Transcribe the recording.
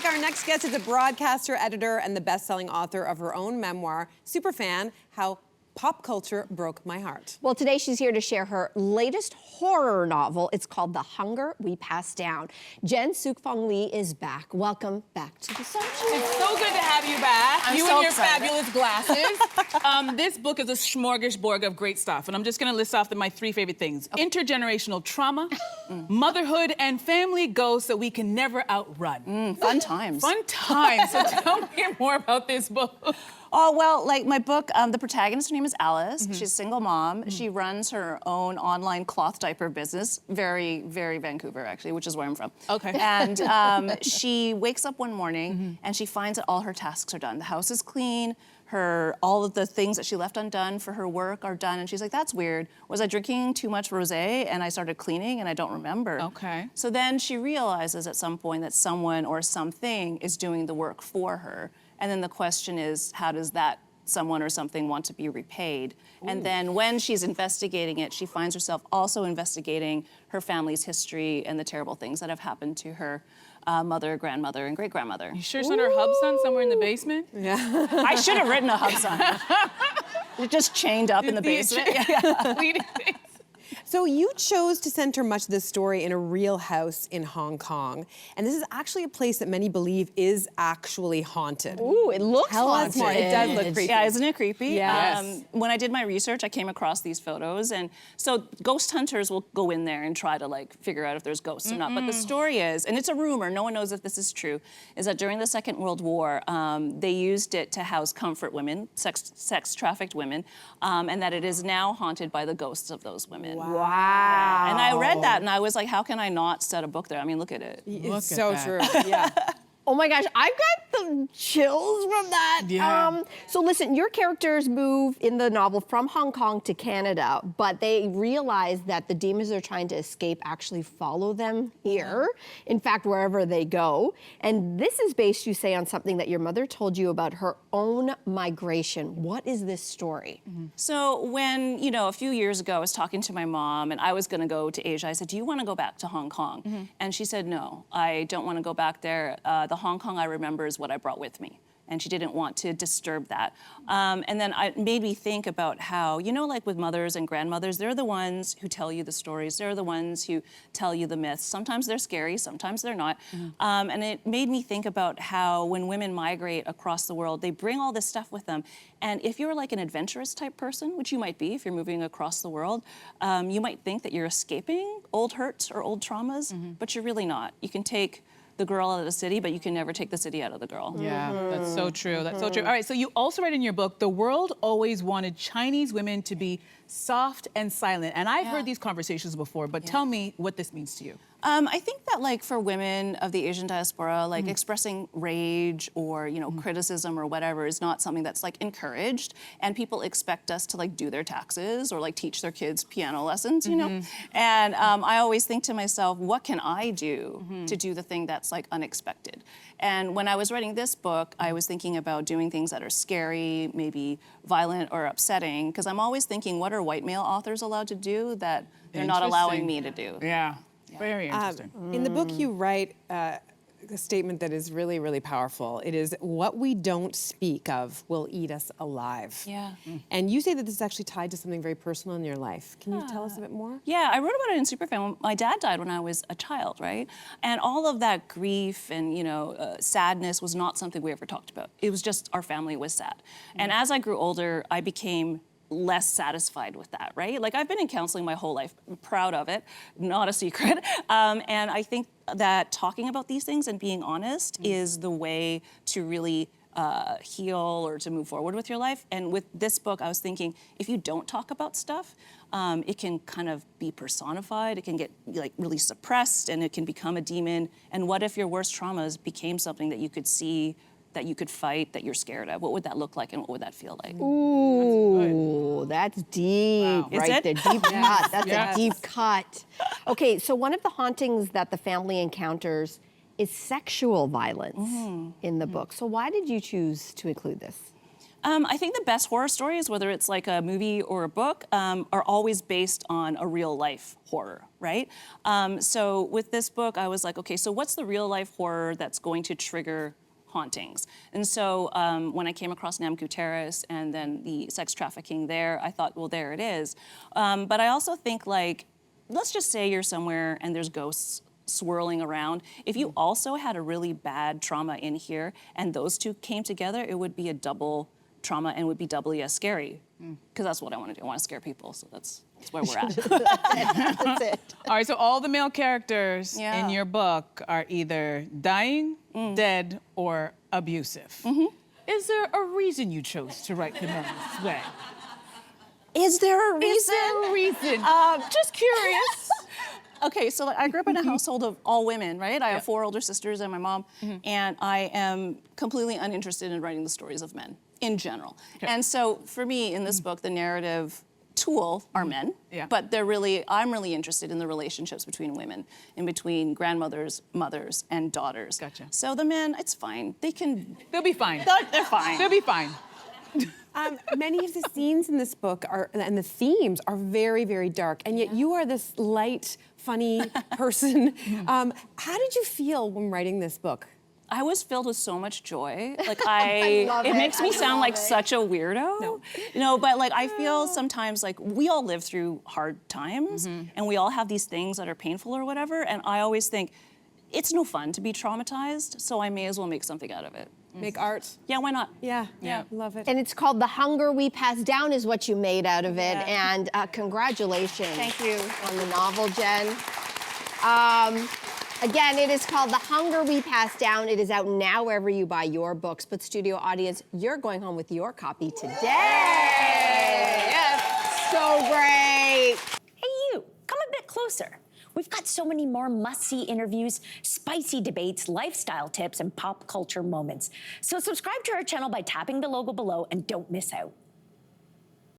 back. Our next guest is a broadcaster, editor, and the best-selling author of her own memoir, Superfan, How Pop Culture Broke My Heart. Well, today she's here to share her latest horror novel. It's called The Hunger We Pass Down. Sookfong Lee is back. Welcome back to the Sunshine. It's so good to have you back. I'm you so and your excited. fabulous glasses. This book is a smorgasbord of great stuff, and I'm just gonna list off my 3 favorite things. Intergenerational trauma, motherhood, and family ghosts that we can never outrun. Fun times. Fun times. So tell me more about this book. Oh, well, like my book, the protagonist, her name is Alice. She's a single mom. She runs her own online cloth diaper business, very, very Vancouver, actually, which is where I'm from. Okay. And she wakes up one morning and she finds that all her tasks are done. The house is clean. All of the things that she left undone for her work are done. And she's like, that's weird. Was I drinking too much rosé and I started cleaning and I don't remember? Okay. So then she realizes at some point that someone or something is doing the work for her. And then the question is, how does that someone or something want to be repaid? Ooh. And then when she's investigating it, she finds herself also investigating her family's history and the terrible things that have happened to her mother, grandmother, and great-grandmother. You sure it's not her hub son somewhere in the basement? Yeah. I should have written a hub son. It just chained up in the basement. So you chose to center much of this story in a real house in Hong Kong. And this is actually a place that many believe is actually haunted. Ooh, it looks Tell us haunted. more. It does look creepy. Yeah, isn't it creepy? Yes. When I did my research, I came across these photos. And so ghost hunters will go in there and try to like figure out if there's ghosts or not. But the story is, and it's a rumor, no one knows if this is true, is that during the Second World War, they used it to house comfort women, sex trafficked women, and that it is now haunted by the ghosts of those women. Wow. And I read that and I was like, how can I not set a book there? I mean, look at it. It's so true. Yeah. Oh my gosh, I've got the chills from that. Yeah. So listen, your characters move in the novel from Hong Kong to Canada, but they realize that the demons they're trying to escape actually follow them here. In fact, wherever they go. And this is based, you say, on something that your mother told you about her own migration. What is this story? So when, a few years ago, I was talking to my mom and I was gonna go to Asia, I said, do you wanna go back to Hong Kong? And she said, no, I don't wanna go back there. The Hong Kong I remember is what I brought with me. And she didn't want to disturb that. And then it made me think about how, like with mothers and grandmothers, they're the ones who tell you the stories. They're the ones who tell you the myths. Sometimes they're scary, sometimes they're not. And it made me think about how when women migrate across the world, they bring all this stuff with them. And if you're like an adventurous type person, which you might be if you're moving across the world, you might think that you're escaping old hurts or old traumas, but you're really not. You can take the girl out of the city, but you can never take the city out of the girl. Yeah, that's so true. That's so true. All right, so you also write in your book, the world always wanted Chinese women to be soft and silent. And I've heard these conversations before, but tell me what this means to you. I think that like for women of the Asian diaspora, like expressing rage or, criticism or whatever is not something that's like encouraged. And people expect us to like do their taxes or like teach their kids piano lessons, And I always think to myself, what can I do to do the thing that's like unexpected? And when I was writing this book, I was thinking about doing things that are scary, maybe violent or upsetting, because I'm always thinking, what are white male authors allowed to do that they're not allowing me to do? Yeah. Very interesting. In the book, you write a statement that is really, really powerful. It is, what we don't speak of will eat us alive. Yeah. And you say that this is actually tied to something very personal in your life. Can you tell us a bit more? Yeah, I wrote about it in Superfan. My dad died when I was a child, right? And all of that grief and, sadness was not something we ever talked about. It was just our family was sad. And as I grew older, I became less satisfied with that, right? Like I've been in counseling my whole life, I'm proud of it, not a secret. And I think that talking about these things and being honest is the way to really heal or to move forward with your life. And with this book, I was thinking, if you don't talk about stuff, it can kind of be personified, it can get like really suppressed and it can become a demon. And what if your worst traumas became something that you could see, that you could fight, that you're scared of? What would that look like and what would that feel like? Ooh, that's deep. Is Right it? there, deep cut. That's Yes. a deep cut. Okay, so one of the hauntings that the family encounters is sexual violence in the book. So why did you choose to include this? I think the best horror stories, whether it's like a movie or a book, are always based on a real life horror, right? So with this book, I was like, okay, so what's the real life horror that's going to trigger hauntings? And so when I came across Namku Terrace and then the sex trafficking there, I thought, well, there it is. But I also think, like, let's just say you're somewhere and there's ghosts swirling around. If you also had a really bad trauma in here and those two came together, it would be a double trauma and would be doubly as scary. Because that's what I want to do. I want to scare people, so that's where we're at. That's it. All right, so all the male characters Yeah. in your book are either dying, dead, or abusive. Is there a reason you chose to write them in this way? Is there a reason? Is there a reason? Just curious. Okay, so like, I grew up in a household of all women, right? I have 4 older sisters and my mom, and I am completely uninterested in writing the stories of men in general. And so for me, in this book, the narrative tool are men, but I'm really interested in the relationships between women, in between grandmothers, mothers, and daughters. Gotcha. So the men, it's fine. They'll be fine. They're fine. They'll be fine. Many of the scenes in this book and the themes are very, very dark, and yet you are this light, funny person. How did you feel when writing this book? I was filled with so much joy. Like it makes me sound like such a weirdo. No. You know, but like I feel sometimes like we all live through hard times and we all have these things that are painful or whatever. And I always think it's no fun to be traumatized, so I may as well make something out of it. Make art? Yeah, why not? Yeah, love it. And it's called The Hunger We Pass Down is what you made out of it. And congratulations. Thank you. On the novel, Jen. Again, it is called The Hunger We Pass Down. It is out now wherever you buy your books. But studio audience, you're going home with your copy today. Yes. So great. Hey, you, come a bit closer. We've got so many more must-see interviews, spicy debates, lifestyle tips, and pop culture moments. So subscribe to our channel by tapping the logo below and don't miss out.